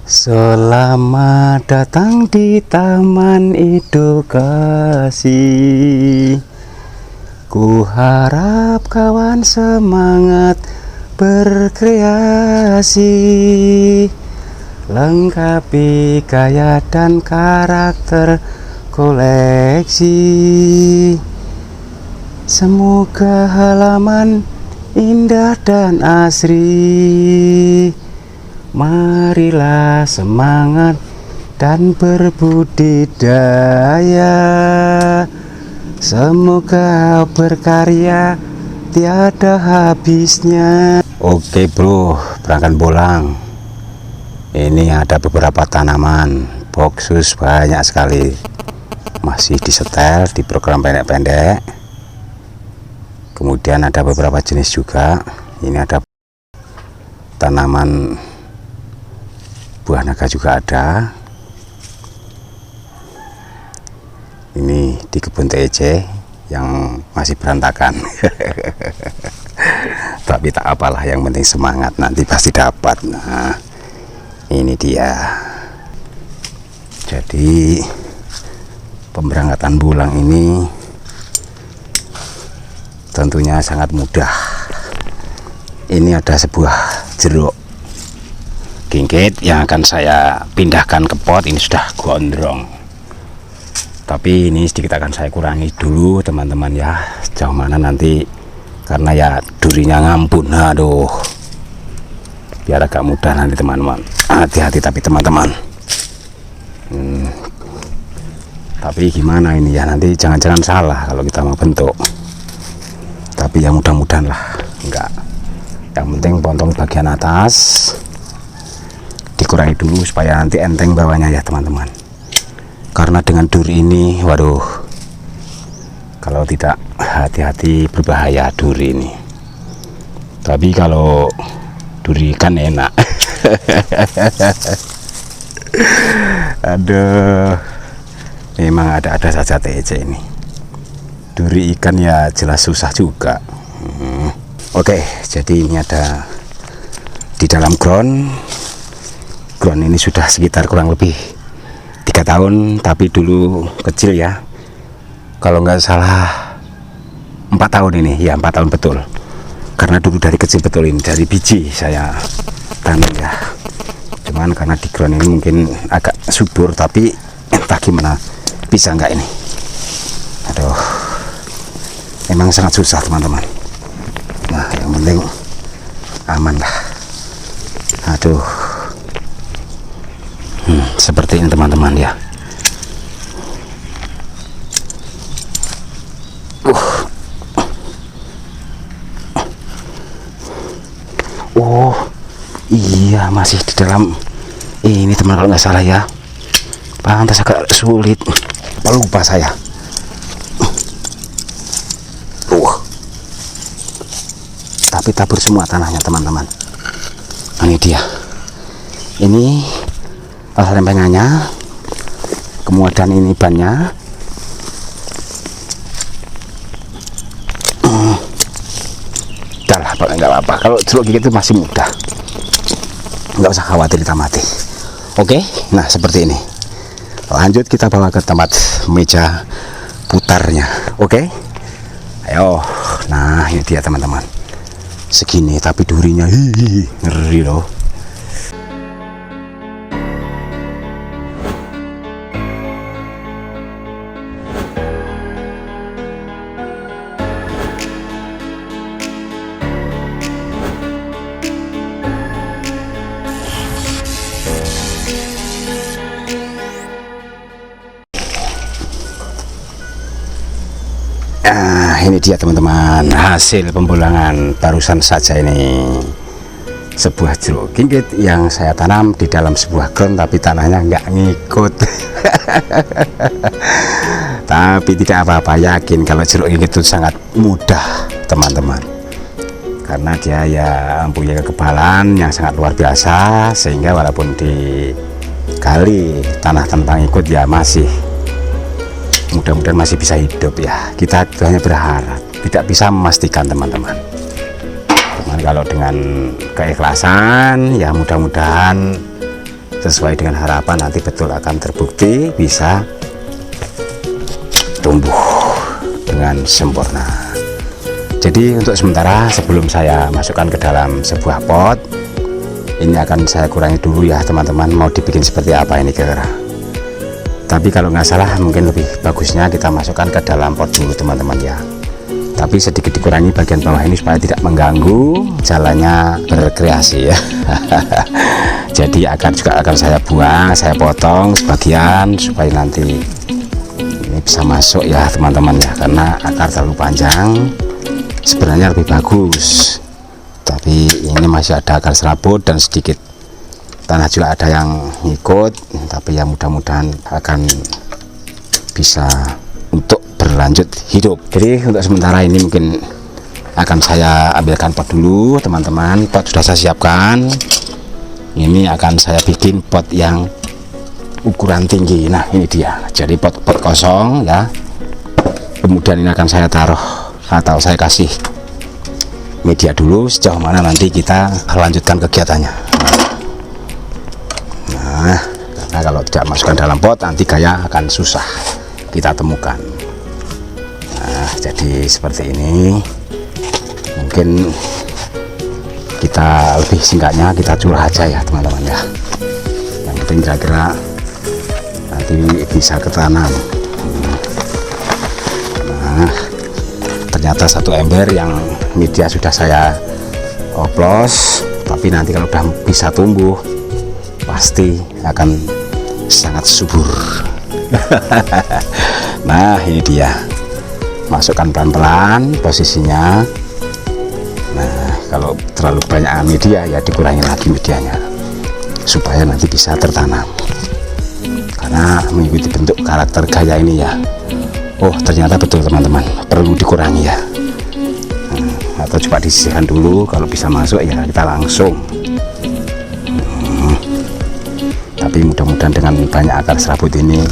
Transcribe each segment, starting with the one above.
Selamat datang di Taman Edukasi. Ku harap kawan semangat berkreasi, lengkapi gaya dan karakter koleksi. Semoga halaman indah dan asri. Marilah semangat dan berbudidaya. Semoga berkarya tiada habisnya. Oke bro, berangkat bolang. Ini ada beberapa tanaman boksus banyak sekali. Masih disetel di program pendek-pendek. Kemudian ada beberapa jenis juga. Ini ada tanaman buah naga juga ada. Ini di kebun TEC yang masih berantakan. Tapi tak apalah, yang penting semangat, nanti pasti dapat. Nah, ini dia. Jadi pemberangkatan bulang ini tentunya sangat mudah. Ini ada sebuah jeruk kingkit yang akan saya pindahkan ke pot. Ini sudah gondrong, tapi ini sedikit akan saya kurangi dulu teman-teman ya, sejauh mana nanti, karena ya durinya ngampun. Aduh, biar agak mudah nanti teman-teman. Hati-hati tapi teman-teman. Tapi gimana ini ya, nanti jangan-jangan salah kalau kita mau bentuk. Tapi ya mudah-mudahan lah enggak. Yang penting potong bagian atas, dikurangi dulu supaya nanti enteng bawahnya ya teman-teman. Karena dengan duri ini, waduh, kalau tidak hati-hati berbahaya duri ini. Tapi kalau duri kan enak. Aduh, memang ada-ada saja TEC ini. Duri ikan ya jelas susah juga. Oke, jadi ini ada di dalam ground. Ground ini sudah sekitar kurang lebih 3 tahun, tapi dulu kecil ya. Kalau nggak salah 4 tahun ini, ya 4 tahun betul. Karena dulu dari kecil betul ini, dari biji saya tanam ya. Cuman karena di ground ini mungkin agak subur, tapi entah gimana bisa nggak ini. Aduh, memang sangat susah teman-teman. Nah, yang penting aman lah. Aduh, seperti ini teman-teman ya. Oh iya, masih di dalam ini teman, kalau nggak salah ya. Pantas agak sulit, lupa saya. Tapi tabur semua tanahnya teman-teman. Ini dia. Ini lempengannya, kemudian ini bannya. Udah lah, nggak apa-apa. Kalau jeruk gigit itu masih mudah, nggak usah khawatir kita mati. Oke, nah seperti ini. Lanjut kita bawa ke tempat meja putarnya. Oke, ayo. Nah ini dia teman-teman. Segini tapi durinya ngeri loh. Ini dia teman-teman, hasil pembulangan barusan saja ini. Sebuah jeruk kingkit yang saya tanam di dalam sebuah ground, tapi tanahnya nggak ngikut. Tapi tidak apa-apa, yakin kalau jeruk kingkit itu sangat mudah teman-teman. Karena dia ya mempunyai kekebalan yang sangat luar biasa, sehingga walaupun digali tanah tanpa ngikut ya masih, mudah-mudahan masih bisa hidup ya. Kita hanya berharap, tidak bisa memastikan teman-teman. Cuman kalau dengan keikhlasan ya mudah-mudahan sesuai dengan harapan, nanti betul akan terbukti bisa tumbuh dengan sempurna. Jadi untuk sementara sebelum saya masukkan ke dalam sebuah pot, ini akan saya kurangi dulu ya teman-teman, mau dibikin seperti apa ini kira-kira. Tapi kalau nggak salah mungkin lebih bagusnya kita masukkan ke dalam pot dulu teman-teman ya. Tapi sedikit dikurangi bagian bawah ini supaya tidak mengganggu jalannya berkreasi ya. Jadi akar juga akan saya buang, saya potong sebagian supaya nanti ini bisa masuk ya teman-teman ya, karena akar terlalu panjang sebenarnya lebih bagus, tapi ini masih ada akar serabut dan sedikit tanah juga ada yang ngikut, tapi ya mudah-mudahan akan bisa untuk berlanjut hidup. Jadi untuk sementara ini mungkin akan saya ambilkan pot dulu teman-teman. Pot sudah saya siapkan, ini akan saya bikin pot yang ukuran tinggi. Nah ini dia, jadi pot kosong ya. Kemudian ini akan saya taruh atau saya kasih media dulu, sejauh mana nanti kita lanjutkan kegiatannya. Nah karena kalau tidak masukkan dalam pot nanti gaya akan susah kita temukan. Nah jadi seperti ini, mungkin kita lebih singkatnya kita curah aja ya teman-teman ya, yang penting kira-kira nanti bisa ketanam. Nah ternyata satu ember yang media sudah saya oplos, tapi nanti kalau udah bisa tumbuh pasti akan sangat subur. Nah ini dia, masukkan pelan-pelan posisinya. Nah kalau terlalu banyak media ya dikurangi lagi medianya supaya nanti bisa tertanam, karena mengikuti bentuk karakter gaya ini ya. Oh ternyata betul teman-teman, perlu dikurangi ya. Atau coba disisihkan dulu, kalau bisa masuk ya kita langsung. Tapi mudah-mudahan dengan banyak akar serabut ini,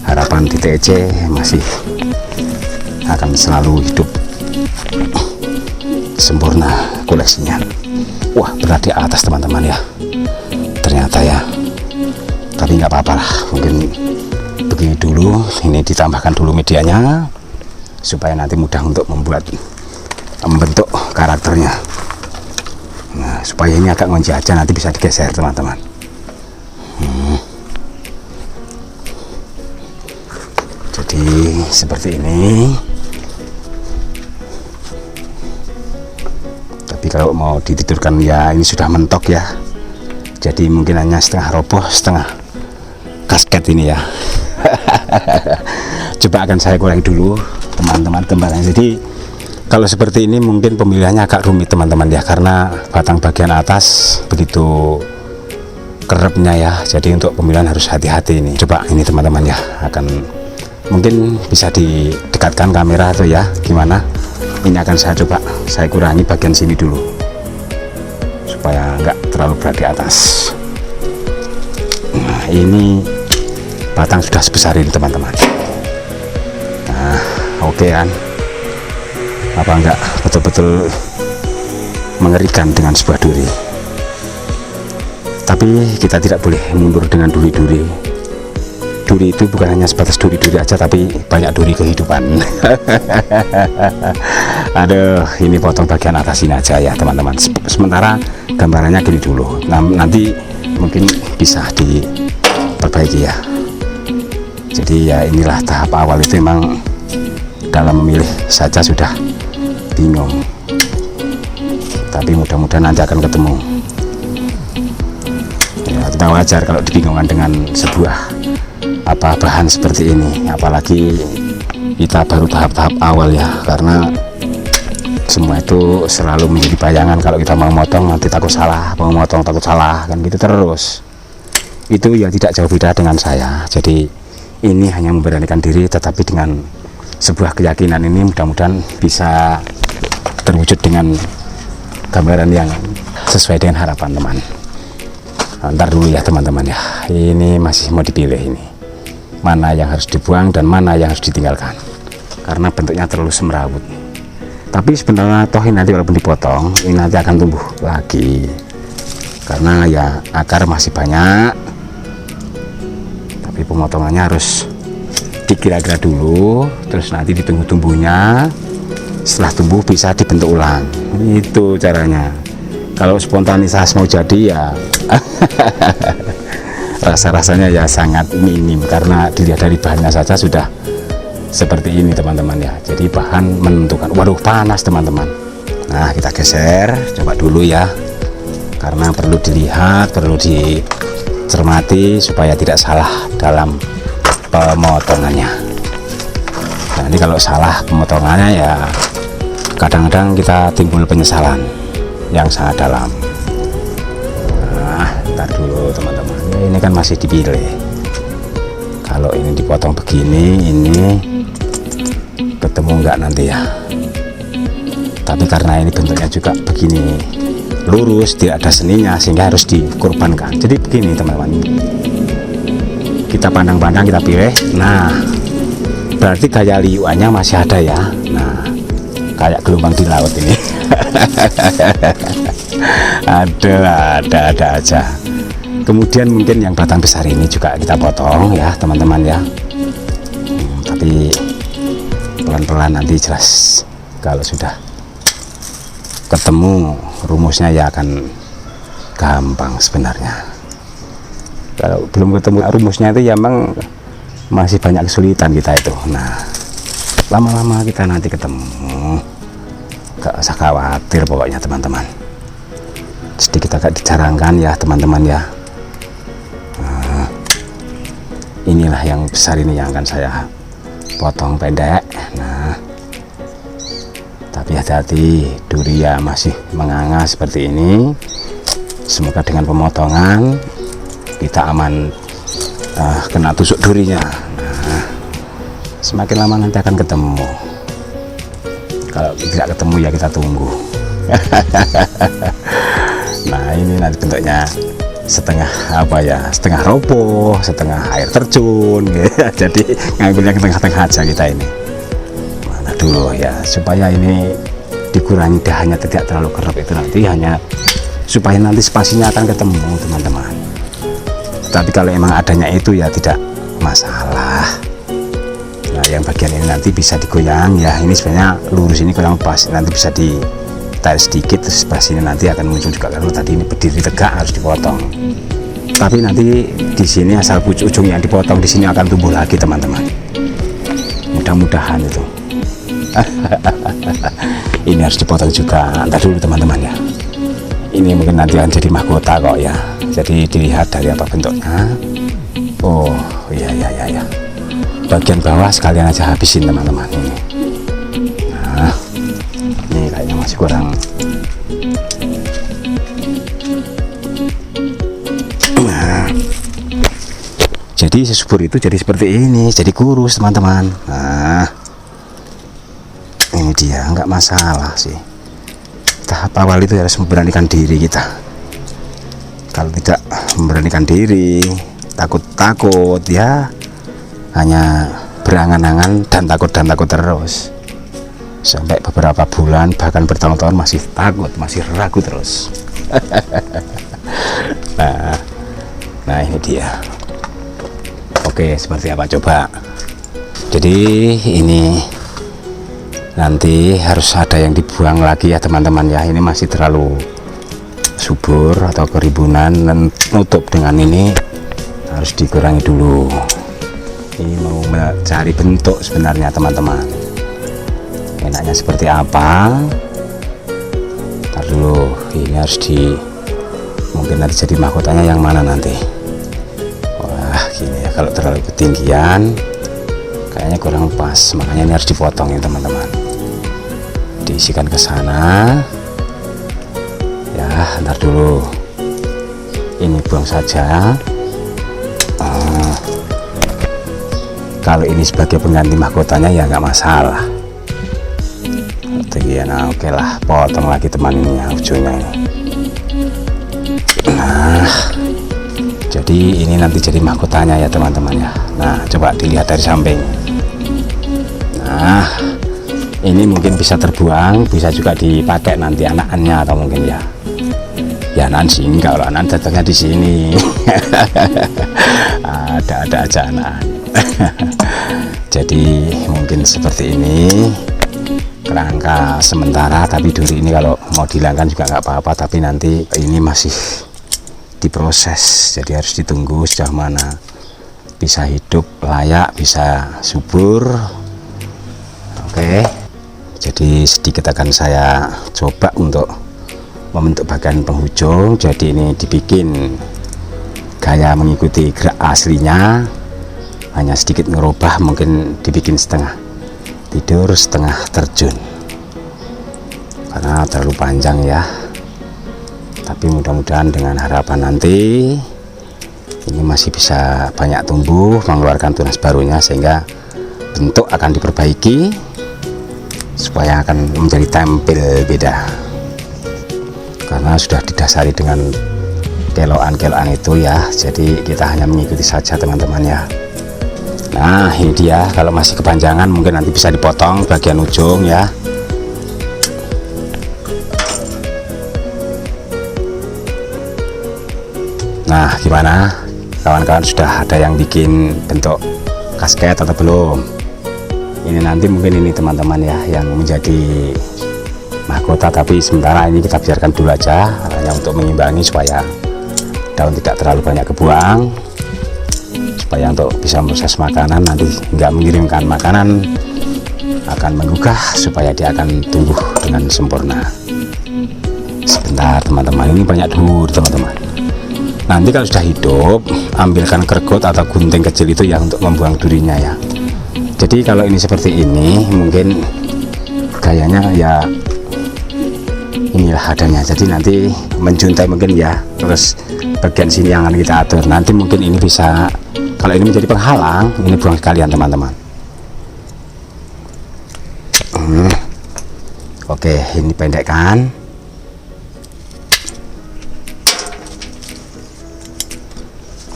harapan di TEC masih akan selalu hidup sempurna koleksinya. Wah berat di atas teman-teman ya ternyata ya, tapi nggak apa-apa lah, mungkin begini dulu. Ini ditambahkan dulu medianya supaya nanti mudah untuk membentuk karakternya. Nah supaya ini agak menjajah, nanti bisa digeser teman-teman. Jadi seperti ini. Tapi kalau mau ditidurkan ya ini sudah mentok ya, jadi mungkin hanya setengah roboh setengah kasket ini ya. Coba akan saya kurangi dulu teman-teman tembakannya. Jadi kalau seperti ini mungkin pemilihannya agak rumit teman-teman ya, karena batang bagian atas begitu kerepnya ya, jadi untuk pemilihan harus hati-hati ini. Coba ini teman-teman ya, akan mungkin bisa didekatkan kamera atau ya gimana. Ini akan saya coba saya kurangi bagian sini dulu supaya enggak terlalu berat di atas. Nah ini batang sudah sebesar ini teman-teman. Nah oke kan, apa enggak betul-betul mengerikan dengan sebuah duri. Tapi kita tidak boleh mundur dengan duri-duri. Duri itu bukan hanya sebatas duri-duri aja, tapi banyak duri kehidupan. Aduh, ini potong bagian atas ini aja ya teman-teman. Sementara gambarannya gini dulu. Nah, nanti mungkin bisa diperbaiki ya. Jadi ya inilah tahap awal itu, memang dalam memilih saja sudah bingung. Tapi mudah-mudahan nanti akan ketemu. Ya, kita wajar kalau dibingungkan dengan sebuah bahan seperti ini, apalagi kita baru tahap-tahap awal ya, karena semua itu selalu menjadi bayangan. Kalau kita mau motong nanti takut salah, mau motong takut salah, kan gitu terus. Itu ya tidak jauh beda dengan saya. Jadi ini hanya memberanikan diri, tetapi dengan sebuah keyakinan ini mudah-mudahan bisa terwujud dengan gambaran yang sesuai dengan harapan teman. Ntar dulu ya teman-teman ya, ini masih mau dipilih ini mana yang harus dibuang dan mana yang harus ditinggalkan, karena bentuknya terlalu semrawut. Tapi sebenarnya toh ini nanti walaupun dipotong ini nanti akan tumbuh lagi. karena ya akar masih banyak, tapi pemotongannya harus dikira-kira dulu, terus nanti ditunggu tumbuhnya. Setelah tumbuh bisa dibentuk ulang, itu caranya. Kalau spontanitas mau jadi ya rasa-rasanya ya sangat minim, karena dilihat dari bahannya saja sudah seperti ini teman-teman ya. Jadi bahan menentukan. Waduh, panas teman-teman. Nah, kita geser coba dulu ya, karena perlu dilihat, perlu dicermati supaya tidak salah dalam pemotongannya. Nah, ini kalau salah pemotongannya ya kadang-kadang kita timbul penyesalan yang sangat dalam. Nah, ntar dulu teman-teman, ini kan masih dipilih. Kalau ini dipotong begini, ini ketemu enggak nanti ya. Tapi karena ini bentuknya juga begini lurus, tidak ada seninya, sehingga harus dikorbankan. Jadi begini teman-teman, kita pandang-pandang, kita pilih. Nah, berarti gaya liuannya masih ada ya. Nah, kayak gelombang di laut ini. ada aja. Kemudian mungkin yang batang besar ini juga kita potong ya teman-teman ya. Tapi pelan-pelan, nanti jelas kalau sudah ketemu rumusnya ya akan gampang sebenarnya. Kalau belum ketemu rumusnya itu ya memang masih banyak kesulitan kita itu. Nah, lama-lama kita nanti ketemu, gak usah khawatir pokoknya teman-teman. Jadi kita gak dijarangkan ya teman-teman ya. Nah, inilah yang besar ini yang akan saya potong pendek. Nah, tapi hati-hati, duri ya masih menganga seperti ini. Semoga dengan pemotongan kita aman kena tusuk durinya. Nah, semakin lama nanti akan ketemu. Kalau tidak ketemu ya kita tunggu. Nah, ini nanti bentuknya setengah apa ya, setengah roboh, setengah air terjun gitu. Jadi ngambilnya ke tengah-tengah aja kita ini. Mana dulu ya, supaya ini dikurangi dahannya tidak terlalu kerap, itu nanti hanya supaya nanti spasinya akan ketemu teman-teman. Tapi kalau emang adanya itu ya tidak masalah. Nah, yang bagian ini nanti bisa digoyang ya. Ini sebenarnya lurus, ini kurang pas, nanti bisa ditarik sedikit, terus sebelah sini nanti akan muncul juga. Kalau tadi ini berdiri tegak harus dipotong. Tapi nanti di sini asal ujung yang dipotong di sini akan tumbuh lagi teman-teman. Mudah-mudahan itu. Ini harus dipotong juga. Ntar dulu teman-teman ya. Ini mungkin nanti akan jadi mahkota kok ya. Jadi dilihat dari apa bentuknya. Oh iya. Bagian bawah sekalian aja habisin teman-teman ini. Nah, ini kayaknya masih kurang. Nah, jadi sesubur itu jadi seperti ini, jadi kurus teman-teman. Nah, ini dia, nggak masalah sih. Tahap awal itu harus memberanikan diri kita. Kalau tidak memberanikan diri, takut ya, hanya berangan-angan dan takut terus sampai beberapa bulan bahkan bertahun-tahun masih takut, masih ragu terus. Nah ini dia. Oke, seperti apa coba. Jadi ini nanti harus ada yang dibuang lagi ya teman-teman ya. Ini masih terlalu subur atau keribunan, dan nutup dengan ini harus dikurangi dulu. Ini mau mencari bentuk sebenarnya teman-teman, enaknya seperti apa. Ntar dulu, ini harus mungkin nanti jadi mahkotanya yang mana nanti. Wah gini ya, kalau terlalu ketinggian kayaknya kurang pas, makanya ini harus dipotong ya teman-teman. Diisikan ke sana ya. Ntar dulu, ini buang saja. Kalau ini sebagai pengganti mahkotanya ya nggak masalah. Nah, oke lah, potong lagi teman ini ya, ujungnya ini. Nah, jadi ini nanti jadi mahkotanya ya teman-teman ya. Nah, coba dilihat dari samping. Nah, ini mungkin bisa terbuang, bisa juga dipakai nanti anakannya atau mungkin ya. Ya Anan sih enggak, kalau Anan datangnya di sini. Ada aja anak. Jadi mungkin seperti ini kerangka sementara, tapi duri ini kalau mau dihilangkan juga nggak apa-apa, tapi nanti ini masih diproses, jadi harus ditunggu sejauh mana bisa hidup layak, bisa subur. Oke, jadi sedikit akan saya coba untuk membentuk bagian penghujung. Jadi ini dibikin gaya mengikuti gerak aslinya, hanya sedikit ngerubah, mungkin dibikin setengah tidur setengah terjun karena terlalu panjang ya. Tapi mudah-mudahan dengan harapan nanti ini masih bisa banyak tumbuh, mengeluarkan tunas barunya, sehingga bentuk akan diperbaiki supaya akan menjadi tampil beda, karena sudah didasari dengan keloan-keloan itu ya. Jadi kita hanya mengikuti saja teman-teman ya. Nah ini dia, kalau masih kepanjangan mungkin nanti bisa dipotong bagian ujung ya. Nah gimana kawan-kawan, sudah ada yang bikin bentuk kasket atau belum? Ini nanti mungkin ini teman-teman ya yang menjadi mahkota, tapi sementara ini kita biarkan dulu aja, hanya untuk mengimbangi supaya daun tidak terlalu banyak kebuang, supaya untuk bisa proses makanan nanti nggak mengirimkan makanan, akan menggugah supaya dia akan tumbuh dengan sempurna. Sebentar teman-teman, ini banyak dur teman-teman. Nanti kalau sudah hidup, ambilkan kergot atau gunting kecil itu ya untuk membuang durinya ya. Jadi kalau ini seperti ini mungkin gayanya ya inilah adanya. Jadi nanti menjuntai mungkin ya, terus bagian sini yang akan kita atur. Nanti mungkin ini bisa, kalau ini menjadi penghalang, ini buang sekalian teman-teman. Oke, ini pendekkan.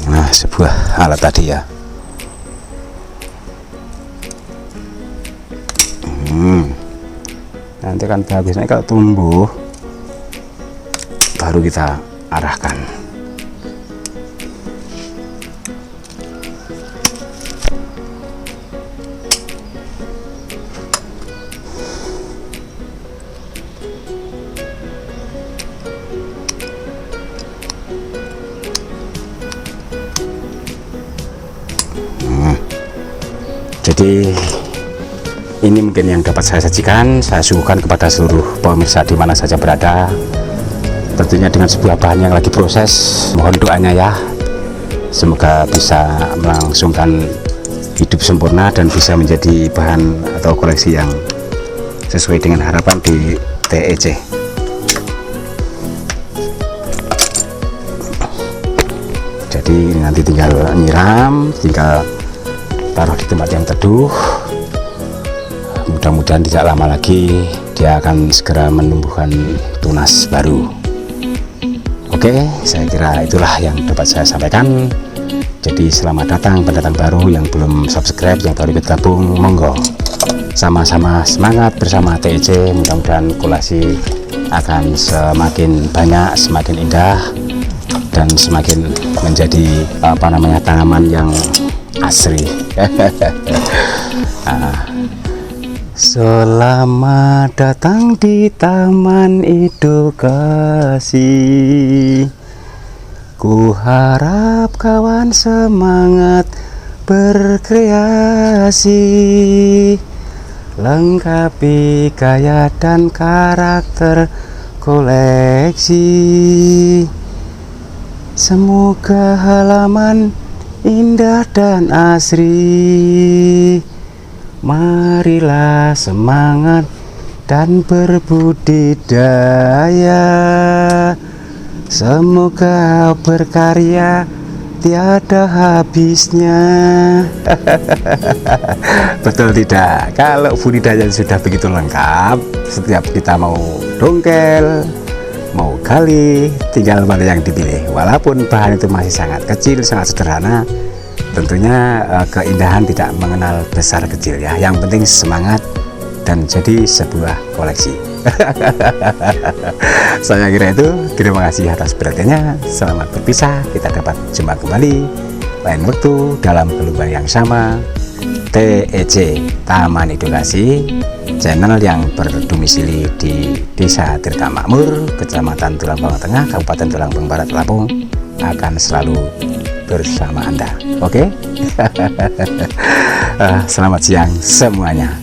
Nah, sebuah alat tadi ya. Nanti kan bagusnya kalau tumbuh baru kita arahkan. Jadi ini mungkin yang dapat saya sajikan, saya suguhkan kepada seluruh pemirsa di mana saja berada. Tentunya dengan sebuah bahan yang lagi proses. Mohon doanya ya, semoga bisa melangsungkan hidup sempurna dan bisa menjadi bahan atau koleksi yang sesuai dengan harapan di TEC. Jadi ini nanti tinggal nyiram, tinggal taruh di tempat yang teduh. Mudah-mudahan tidak lama lagi dia akan segera menumbuhkan tunas baru. Oke, saya kira itulah yang dapat saya sampaikan. Jadi selamat datang pendatang baru yang belum subscribe, yang baru ikut gabung, monggo sama-sama semangat bersama TEC. Mudah-mudahan kolasi akan semakin banyak, semakin indah, dan semakin menjadi tanaman yang asri. Selamat datang di Taman Edukasi. Ku harap kawan semangat berkreasi, lengkapi gaya dan karakter koleksi. Semoga halaman indah dan asri. Marilah semangat dan berbudidaya. Semoga berkarya tiada habisnya. Betul tidak? Kalau budidaya sudah begitu lengkap, setiap kita mau dongkel, mau gali, tinggal mana yang dipilih. Walaupun bahan itu masih sangat kecil, sangat sederhana, tentunya keindahan tidak mengenal besar kecil ya. Yang penting semangat dan jadi sebuah koleksi. Saya kira itu. Terima kasih atas perhatiannya. Selamat berpisah. Kita dapat jumpa kembali lain waktu dalam gelombang yang sama. TEC Taman Edukasi, channel yang berdomisili di Desa Tirta Makmur, Kecamatan Tulungagung Tengah, Kabupaten Tulungagung Barat, Lampung, akan selalu bersama Anda. Oke? Selamat siang semuanya.